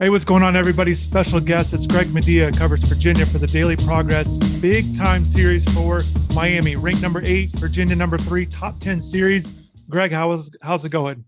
Hey, what's going on, everybody? Special guest. It's Greg Madia, covers Virginia for the Daily Progress. Big time series for Miami, ranked number 8, Virginia number 3, top 10 series. Greg, how's it going?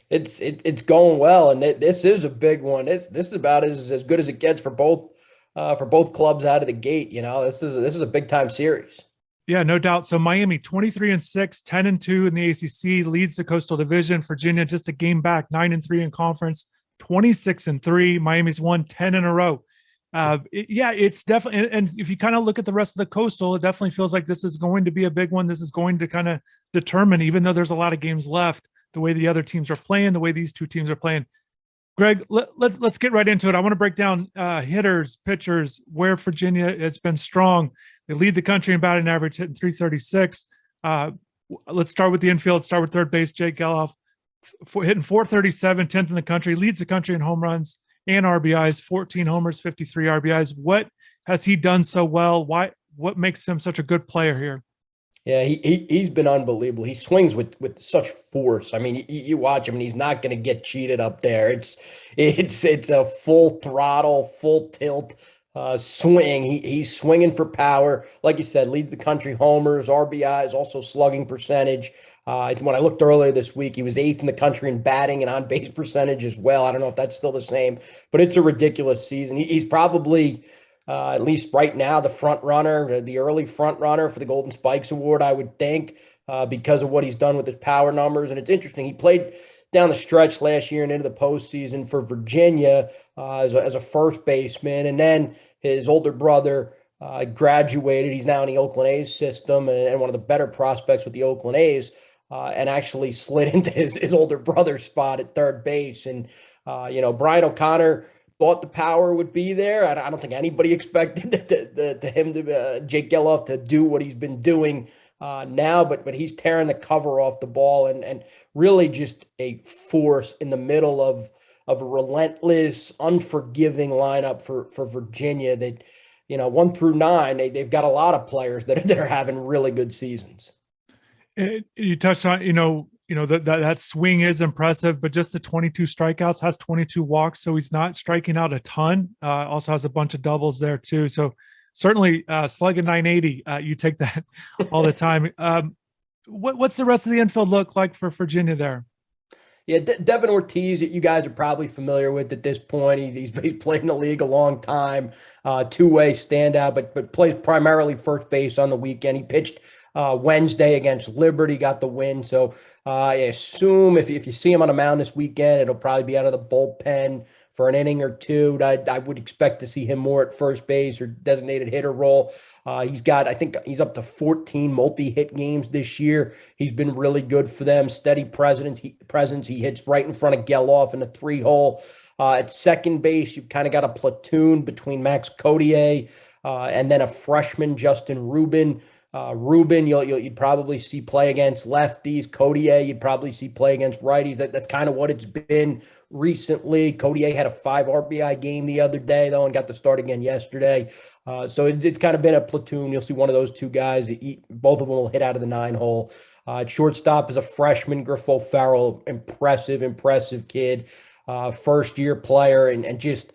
It's going well, and this is a big one. This is about as good as it gets for both clubs out of the gate. This is a big time series. Yeah, no doubt. So Miami 23-6, 10-2 in the ACC, leads the Coastal Division. Virginia just a game back, 9-3 in conference, 26-3. Miami's won 10 in a row. It's definitely, and if you kind of look at the rest of the Coastal, it definitely feels like this is going to be a big one. This is going to kind of determine, even though there's a lot of games left, the way the other teams are playing, the way these two teams are playing. Greg, let's get right into it. I want to break down hitters, pitchers, where Virginia has been strong. They lead the country in batting average, hitting 336. Let's start with the infield, start with third base, Jake Geloff, hitting 437, 10th in the country, leads the country in home runs and RBIs, 14 homers, 53 RBIs. What has he done so well? What makes him such a good player here? Yeah, he's been unbelievable. He swings with such force. I mean, you watch him, and he's not going to get cheated up there. It's a full throttle, full tilt swing. He's swinging for power, like you said. Leads the country homers, RBIs, also slugging percentage. When I looked earlier this week, he was 8th in the country in batting and on base percentage as well. I don't know if that's still the same, but it's a ridiculous season. He's probably at least right now, the front runner, the early front runner for the Golden Spikes Award, I would think, because of what he's done with his power numbers. And it's interesting. He played down the stretch last year and into the postseason for Virginia as a first baseman. And then his older brother graduated. He's now in the Oakland A's system and one of the better prospects with the Oakland A's, and actually slid into his older brother's spot at third base. And, Brian O'Connor thought the power would be there. I don't think anybody expected Jake Geloff to do what he's been doing now, but he's tearing the cover off the ball and really just a force in the middle of a relentless, unforgiving lineup for Virginia. That 1 through 9, they've got a lot of players that are having really good seasons. You touched on that swing is impressive, but just the 22 strikeouts, has 22 walks, so he's not striking out a ton. Also has a bunch of doubles there too. So certainly slugging 980, you take that all the time. What's the rest of the infield look like for Virginia there? Yeah, Devin Ortiz, that you guys are probably familiar with at this point. He's played in the league a long time, two-way standout, but plays primarily first base on the weekend. He pitched Wednesday against Liberty, got the win. So I assume if you see him on a mound this weekend, it'll probably be out of the bullpen for an inning or two. I would expect to see him more at first base or designated hitter role. I think he's up to 14 multi-hit games this year. He's been really good for them. Steady presence. He hits right in front of Geloff in the 3-hole. At second base, you've kind of got a platoon between Max Codier and then a freshman, Justin Rubin. Rubin, you'd probably see play against lefties. Codier, you'd probably see play against righties. That's kind of what it's been recently. Codier had a 5 RBI game the other day, though, and got to start again yesterday. So it's kind of been a platoon. You'll see one of those two guys. Both of them will hit out of the 9-hole. Shortstop is a freshman, Griffo Farrell. Impressive kid. First-year player, and just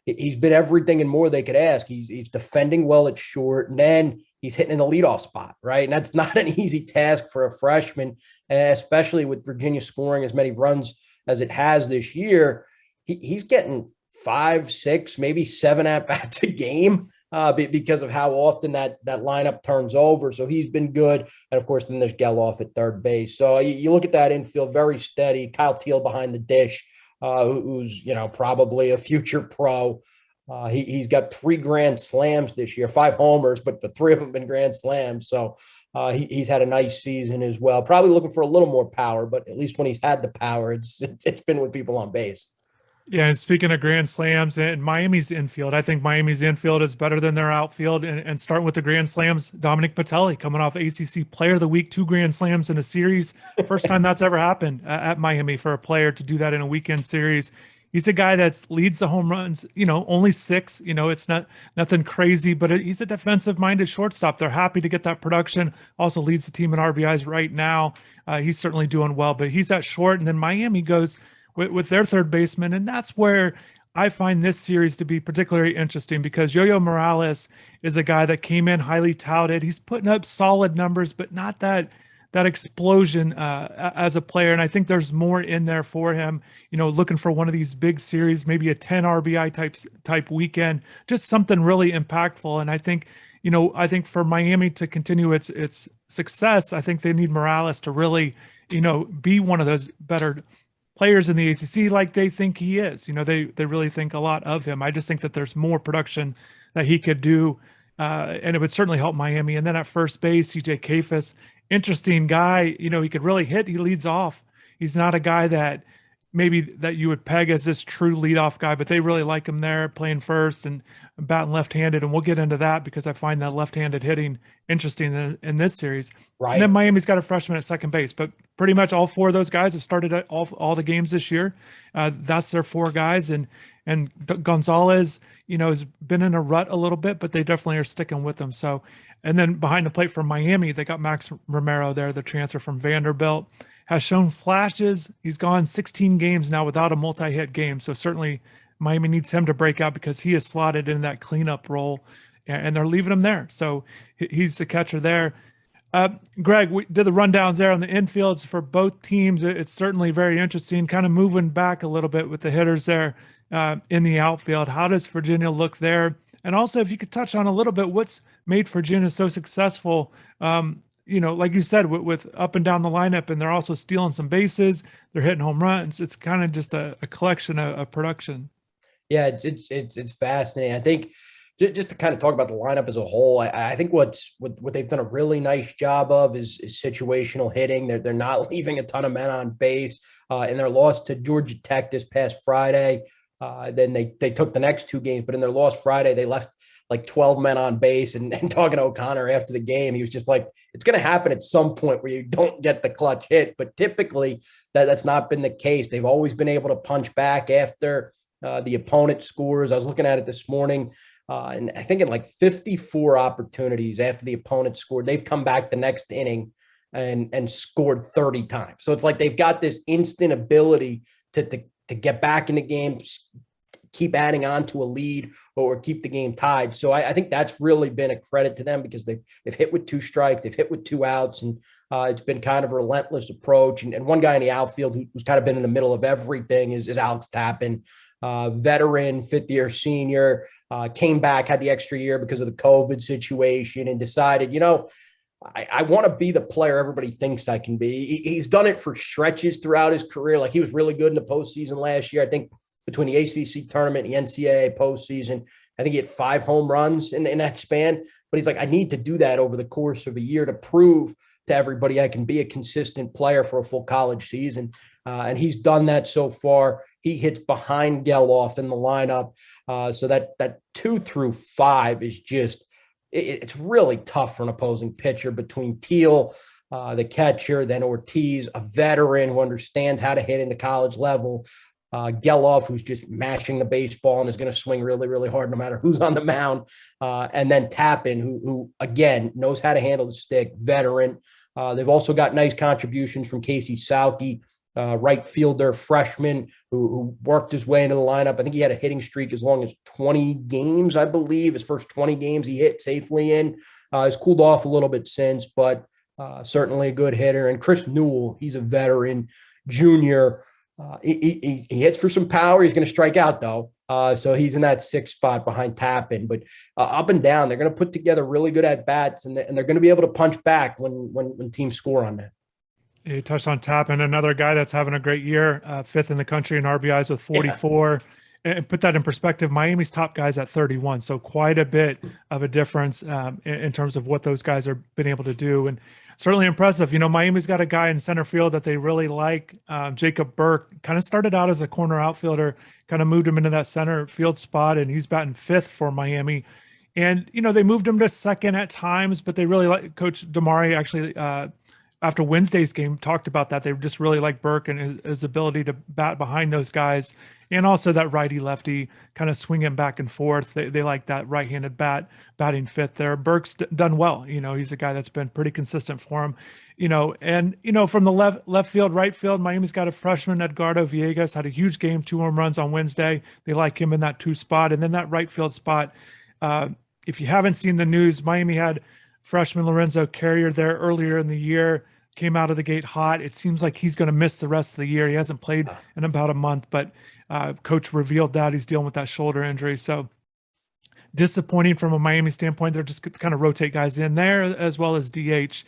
he's been everything and more they could ask. He's defending well at short, and then he's hitting in the leadoff spot, right? And that's not an easy task for a freshman, especially with Virginia scoring as many runs as it has this year. He's getting 5, 6, maybe 7 at-bats a game because of how often that lineup turns over. So he's been good. And, of course, then there's Geloff at third base. So you look at that infield, very steady. Kyle Teal behind the dish, who's, probably a future pro. He's got 3 grand slams this year, 5 homers, but the 3 of them have been grand slams. So he's had a nice season as well. Probably looking for a little more power, but at least when he's had the power, it's been with people on base. Yeah, and speaking of grand slams and Miami's infield, I think Miami's infield is better than their outfield. And starting with the grand slams, Dominic Patelli coming off ACC Player of the Week, 2 grand slams in a series. First time that's ever happened at Miami for a player to do that in a weekend series. He's a guy that leads the home runs, only 6. It's not nothing crazy, but he's a defensive-minded shortstop. They're happy to get that production. Also leads the team in RBIs right now. He's certainly doing well, but he's at short. And then Miami goes with their third baseman, and that's where I find this series to be particularly interesting because Yo-Yo Morales is a guy that came in highly touted. He's putting up solid numbers, but not that explosion as a player. And I think there's more in there for him. Looking for one of these big series, maybe a 10 RBI type weekend, just something really impactful. And I think for Miami to continue its success, I think they need Morales to really, be one of those better players in the ACC like they think he is. They really think a lot of him. I just think that there's more production that he could do, and it would certainly help Miami. And then at first base, CJ Kafis, interesting guy. He could really hit. He leads off. He's not a guy that maybe that you would peg as this true leadoff guy, but they really like him there playing first and batting left-handed. And we'll get into that because I find that left-handed hitting interesting in this series. Right. And then Miami's got a freshman at second base, but pretty much all four of those guys have started at all the games this year. That's their four guys. And Gonzalez, has been in a rut a little bit, but they definitely are sticking with him. So, and then behind the plate from Miami, they got Max Romero there, the transfer from Vanderbilt. Has shown flashes. He's gone 16 games now without a multi-hit game. So certainly Miami needs him to break out because he is slotted in that cleanup role and they're leaving him there. So he's the catcher there. Greg, we did the rundowns there on the infields for both teams. It's certainly very interesting, kind of moving back a little bit with the hitters there in the outfield. How does Virginia look there? And also if you could touch on a little bit, what's made Virginia so successful, like you said, with up and down the lineup, and they're also stealing some bases. They're hitting home runs. It's kind of just a collection of production. Yeah, it's fascinating. I think just to kind of talk about the lineup as a whole, I think what they've done a really nice job of is situational hitting. They're not leaving a ton of men on base. In their loss to Georgia Tech this past Friday, then they took the next two games, but in their loss Friday, they left like 12 men on base. And talking to O'Connor after the game, he was just like, it's going to happen at some point where you don't get the clutch hit. But typically that's not been the case. They've always been able to punch back after the opponent scores. I was looking at it this morning, and I think in like 54 opportunities after the opponent scored, they've come back the next inning and scored 30 times. So it's like they've got this instant ability to get back in the game, keep adding on to a lead or keep the game tied. So I think that's really been a credit to them because they've hit with two strikes, they've hit with two outs, and it's been kind of a relentless approach. And one guy in the outfield who's kind of been in the middle of everything is Alex Tappan, veteran, fifth-year senior, came back, had the extra year because of the COVID situation and decided, I want to be the player everybody thinks I can be. He's done it for stretches throughout his career. Like he was really good in the postseason last year. I think between the ACC tournament, the NCAA postseason, I think he had 5 home runs in that span. But he's like, I need to do that over the course of a year to prove to everybody I can be a consistent player for a full college season. And he's done that so far. He hits behind Geloff in the lineup. So that 2 through 5 is just, it's really tough for an opposing pitcher between Teal, the catcher, then Ortiz, a veteran who understands how to hit in the college level, Geloff, who's just mashing the baseball and is going to swing really, really hard no matter who's on the mound, and then Tappan, who again knows how to handle the stick, veteran. They've also got nice contributions from Casey Sauke, right fielder, freshman, who worked his way into the lineup. I think he had a hitting streak as long as 20 games, I believe. His first 20 games he hit safely in. He's cooled off a little bit since, but certainly a good hitter. And Chris Newell, he's a veteran, junior. He hits for some power. He's going to strike out, though. So he's in that 6th spot behind Tappan. But up and down, they're going to put together really good at-bats, and they're going to be able to punch back when teams score on that. You touched on Tappan, another guy that's having a great year, 5th in the country in RBIs with 44. Yeah. And put that in perspective, Miami's top guys at 31. So quite a bit of a difference in terms of what those guys have been able to do. And certainly impressive. Miami's got a guy in center field that they really like. Jacob Burke kind of started out as a corner outfielder, kind of moved him into that center field spot, and he's batting 5th for Miami. And, they moved him to second at times, but they really like Coach Damari actually after Wednesday's game talked about that. They just really like Burke and his ability to bat behind those guys, and also that righty lefty kind of swinging back and forth. They like that right-handed batting fifth there. Burke's done well. He's a guy that's been pretty consistent for him. And from the left field, right field, Miami's got a freshman, Edgardo Villegas, had a huge game, 2 home runs on Wednesday. They like him in that 2 spot, and then that right field spot. If you haven't seen the news, Miami had freshman Lorenzo Carrier there earlier in the year, came out of the gate hot. It seems like he's going to miss the rest of the year. He hasn't played in about a month, but coach revealed that he's dealing with that shoulder injury. So disappointing from a Miami standpoint. They're just kind of rotate guys in there as well as DH.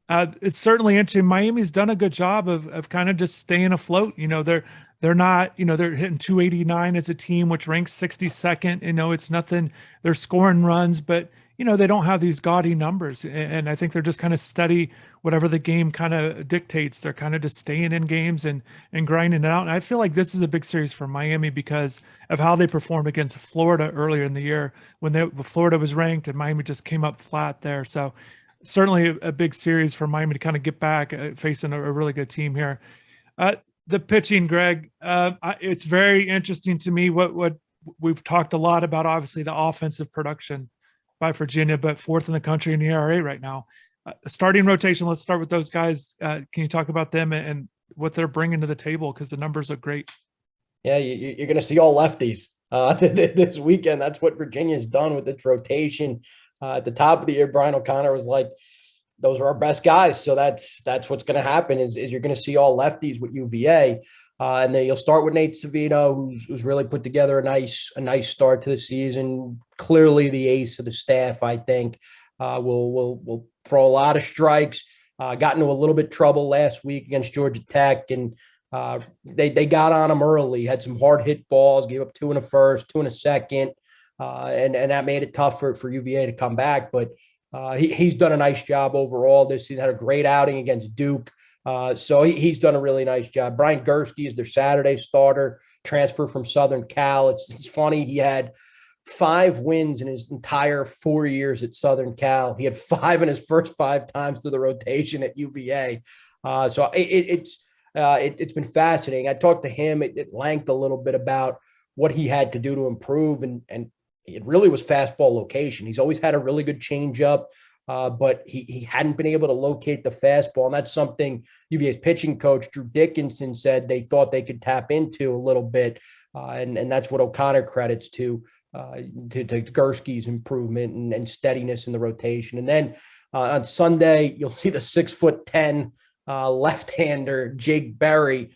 It's certainly interesting. Miami's done a good job of kind of just staying afloat. They're not, they're hitting 289 as a team, which ranks 62nd. It's nothing. They're scoring runs, but they don't have these gaudy numbers. And I think they're just kind of steady, whatever the game kind of dictates. They're kind of just staying in games and grinding it out. And I feel like this is a big series for Miami because of how they performed against Florida earlier in the year when Florida was ranked and Miami just came up flat there. So certainly a big series for Miami to kind of get back facing a really good team here. The pitching, Greg, it's very interesting to me what we've talked a lot about, obviously the offensive production by Virginia, but 4th in the country in the ERA right now. Starting rotation, let's start with those guys. Can you talk about them and what they're bringing to the table? Because the numbers look great. Yeah, you're going to see all lefties this weekend. That's what Virginia's done with its rotation. At the top of the year, Brian O'Connor was like, those are our best guys. So that's what's going to happen is you're going to see all lefties with UVA. And then you'll start with Nate Savino, who's really put together a nice start to the season. Clearly the ace of the staff, I think. Will throw a lot of strikes. Got into a little bit trouble last week against Georgia Tech, and they got on him early. Had some hard hit balls, gave up 2 in the first, 2 in the second, and that made it tough for UVA to come back. But he's done a nice job overall this season. Had a great outing against Duke. So he's done a really nice job. Brian Gursky is their Saturday starter, transfer from Southern Cal. It's funny. He had 5 wins in his entire 4 years at Southern Cal. He had 5 in his first 5 times to the rotation at UVA. So it's been fascinating. I talked to him at length a little bit about what he had to do to improve, and it really was fastball location. He's always had a really good changeup. But he hadn't been able to locate the fastball. And that's something UVA's pitching coach, Drew Dickinson, said they thought they could tap into a little bit. And that's what O'Connor credits to Gursky's improvement and steadiness in the rotation. And then on Sunday, you'll see the 6'10" left-hander, Jake Berry.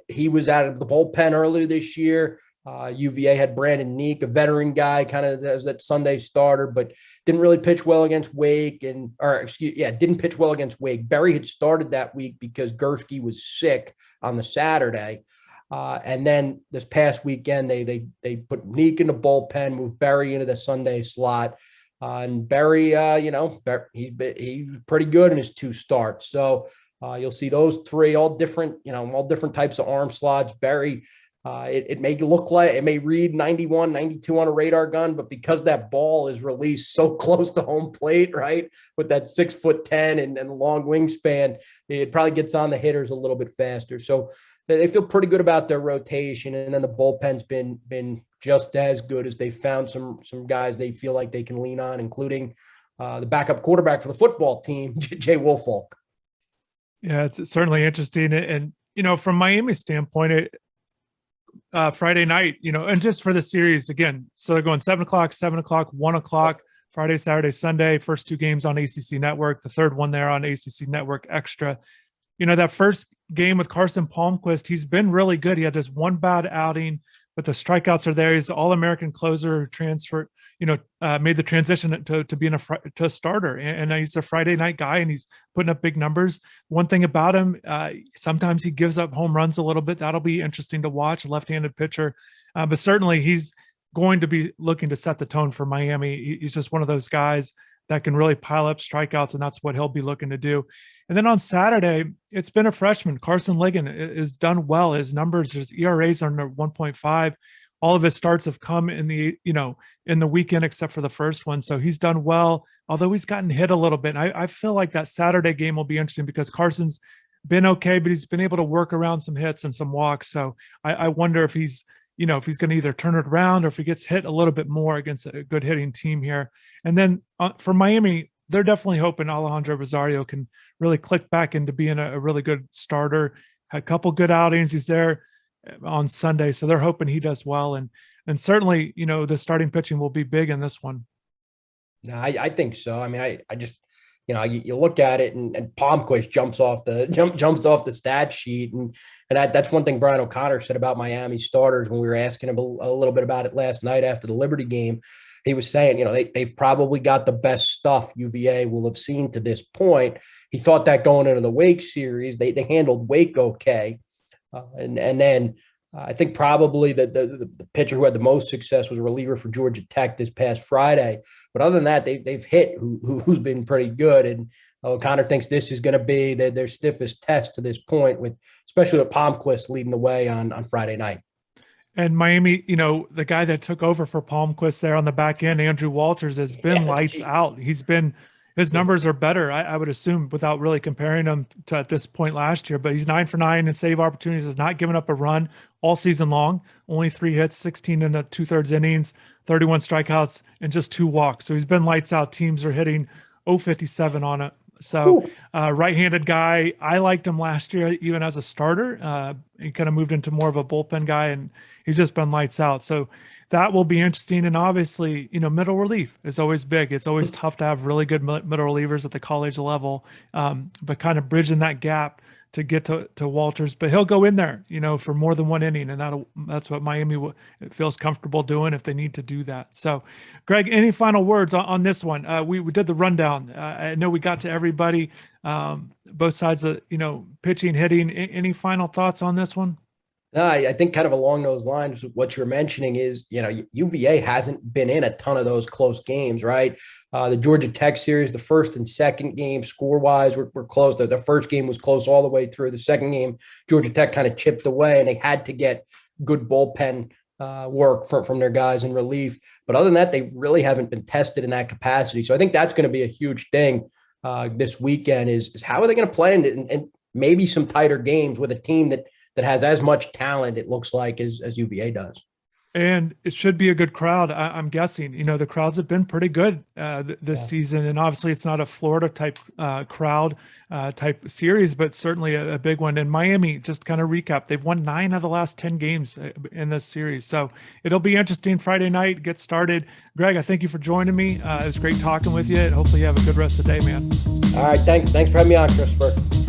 He was out of the bullpen earlier this year. UVA had Brandon Neek, a veteran guy, kind of as that Sunday starter, but didn't really pitch well against Wake didn't pitch well against Wake. Berry had started that week because Gursky was sick on the Saturday. And then this past weekend, they put Neek in the bullpen, moved Berry into the Sunday slot. And Berry, he's pretty good in his 2 starts. So you'll see those 3, all different types of arm slots. Berry, it may look like it may read 91, 92 on a radar gun, but because that ball is released so close to home plate, right, with that 6'10" and long wingspan, it probably gets on the hitters a little bit faster. So they feel pretty good about their rotation, and then the bullpen's been just as good as they found some guys they feel like they can lean on, including the backup quarterback for the football team, Jay Woolfolk. Yeah, it's certainly interesting, and from Miami's standpoint, Friday night, and just for the series again. So they're going 7 o'clock, 1 o'clock, Friday, Saturday, Sunday, first 2 games on ACC Network, the third one there on ACC Network Extra. That first game with Carson Palmquist, he's been really good. He had this 1 bad outing, but the strikeouts are there. He's the All-American closer, transfer, made the transition to being a starter. And he's a Friday night guy, and he's putting up big numbers. One thing about him, sometimes he gives up home runs a little bit. That'll be interesting to watch, a left-handed pitcher. But certainly he's going to be looking to set the tone for Miami. He's just one of those guys that can really pile up strikeouts, and that's what he'll be looking to do. And then on Saturday, it's been a freshman. Carson Ligon is done well. His numbers, his ERAs are under 1.5. all of his starts have come in the weekend, except for the first one. So he's done well, although he's gotten hit a little bit. I feel like that Saturday game will be interesting because Carson's been okay, but he's been able to work around some hits and some walks. So I wonder if he's going to either turn it around or if he gets hit a little bit more against a good hitting team here. And then for Miami, they're definitely hoping Alejandro Rosario can really click back into being a really good starter. Had a couple good outings. He's there on Sunday, so they're hoping he does well. And certainly, the starting pitching will be big in this one. No, I think so. I mean, I just, you look at it and Palmquist jumps off the stat sheet. And that's one thing Brian O'Connor said about Miami starters when we were asking him a little bit about it last night after the Liberty game. He was saying, they've probably got the best stuff UVA will have seen to this point. He thought that going into the Wake series, they handled Wake okay. And then I think probably the pitcher who had the most success was a reliever for Georgia Tech this past Friday. But other than that, they've hit who's been pretty good. And O'Connor thinks this is going to be their stiffest test to this point, especially with Palmquist leading the way on Friday night. And Miami, the guy that took over for Palmquist there on the back end, Andrew Walters, has been lights out. His numbers are better, I would assume, without really comparing him to at this point last year. But he's 9 for 9 in save opportunities, has not given up a run all season long. Only 3 hits, 16 and 2/3 innings, 31 strikeouts, and just 2 walks. So he's been lights out. Teams are hitting 0.57 on it. So right-handed guy, I liked him last year, even as a starter. He kind of moved into more of a bullpen guy, and he's just been lights out. So that will be interesting. And obviously, middle relief is always big. It's always tough to have really good middle relievers at the college level, but kind of bridging that gap to get to Walters. But he'll go in there, for more than one inning, and that's what Miami feels comfortable doing if they need to do that. So, Greg, any final words on this one? We did the rundown. I know we got to everybody, both sides of pitching, hitting. Any final thoughts on this one? No, I think kind of along those lines, what you're mentioning is, UVA hasn't been in a ton of those close games, right? The Georgia Tech series, the first and second game score-wise were close. The first game was close all the way through. The second game, Georgia Tech kind of chipped away, and they had to get good bullpen work from their guys in relief. But other than that, they really haven't been tested in that capacity. So I think that's going to be a huge thing this weekend is how are they going to play and maybe some tighter games with a team that has as much talent, it looks like, as UVA does. And it should be a good crowd. I'm guessing, the crowds have been pretty good this season. And obviously it's not a Florida type crowd type series, but certainly a big one. And Miami, just kind of recap, they've won 9 of the last 10 games in this series. So it'll be interesting. Friday night, get started. Greg, I thank you for joining me. It was great talking with you. And hopefully you have a good rest of the day, man. All right. Thanks for having me on, Christopher.